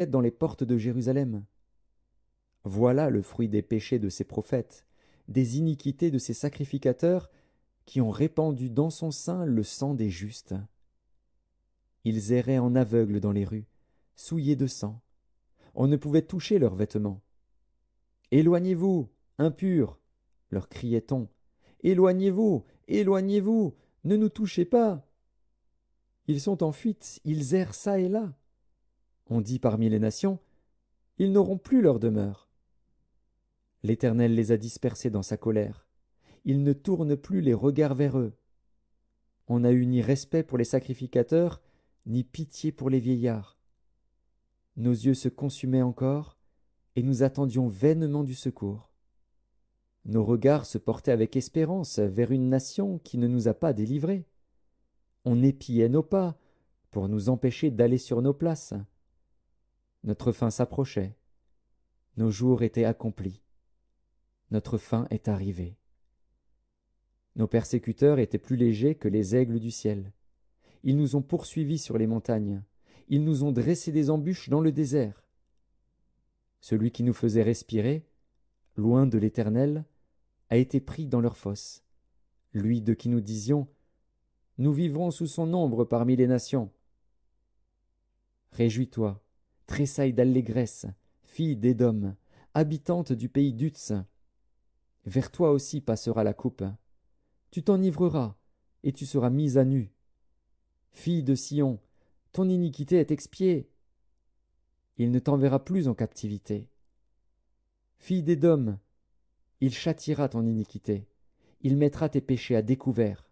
dans les portes de Jérusalem. Voilà le fruit des péchés de ses prophètes, des iniquités de ses sacrificateurs, qui ont répandu dans son sein le sang des justes. Ils erraient en aveugles dans les rues, souillés de sang. On ne pouvait toucher leurs vêtements. Éloignez-vous, impurs, leur criait-on. Éloignez-vous, éloignez-vous, ne nous touchez pas. Ils sont en fuite, ils errent çà et là. On dit parmi les nations, ils n'auront plus leur demeure. L'Éternel les a dispersés dans sa colère. Il ne tourne plus les regards vers eux. On n'a eu ni respect pour les sacrificateurs, ni pitié pour les vieillards. Nos yeux se consumaient encore, et nous attendions vainement du secours. Nos regards se portaient avec espérance vers une nation qui ne nous a pas délivrés. On épiait nos pas pour nous empêcher d'aller sur nos places. Notre fin s'approchait. Nos jours étaient accomplis. Notre fin est arrivée. Nos persécuteurs étaient plus légers que les aigles du ciel. Ils nous ont poursuivis sur les montagnes. Ils nous ont dressé des embûches dans le désert. Celui qui nous faisait respirer, loin de l'Éternel, a été pris dans leur fosse. Lui de qui nous disions, nous vivrons sous son ombre parmi les nations. Réjouis-toi, tressaille d'allégresse, fille d'Édom, habitante du pays d'Utz. Vers toi aussi passera la coupe. Tu t'enivreras, et tu seras mise à nu. Fille de Sion, ton iniquité est expiée. Il ne t'enverra plus en captivité. Fille d'Édom, il châtiera ton iniquité. Il mettra tes péchés à découvert.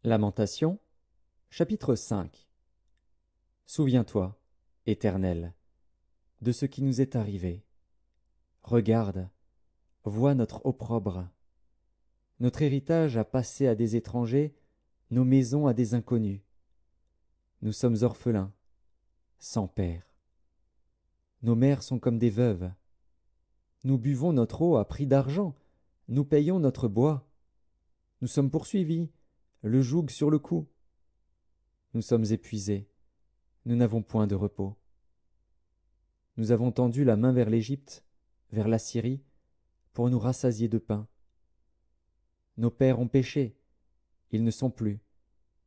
Lamentation, chapitre 5. Souviens-toi, Éternel, de ce qui nous est arrivé. Regarde, vois notre opprobre. Notre héritage a passé à des étrangers, nos maisons à des inconnus. Nous sommes orphelins, sans père. Nos mères sont comme des veuves. Nous buvons notre eau à prix d'argent, nous payons notre bois. Nous sommes poursuivis, le joug sur le cou. Nous sommes épuisés, nous n'avons point de repos. Nous avons tendu la main vers l'Égypte, vers la Syrie, pour nous rassasier de pain. Nos pères ont péché, ils ne sont plus,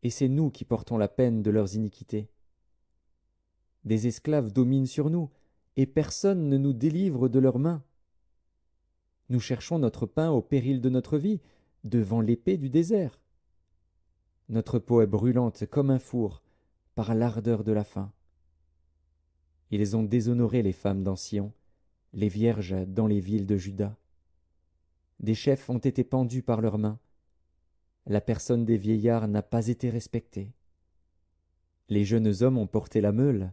et c'est nous qui portons la peine de leurs iniquités. Des esclaves dominent sur nous, et personne ne nous délivre de leurs mains. Nous cherchons notre pain au péril de notre vie, devant l'épée du désert. Notre peau est brûlante comme un four, par l'ardeur de la faim. Ils ont déshonoré les femmes dans Sion, les vierges dans les villes de Juda. Des chefs ont été pendus par leurs mains. La personne des vieillards n'a pas été respectée. Les jeunes hommes ont porté la meule,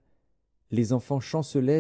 les enfants chancelaient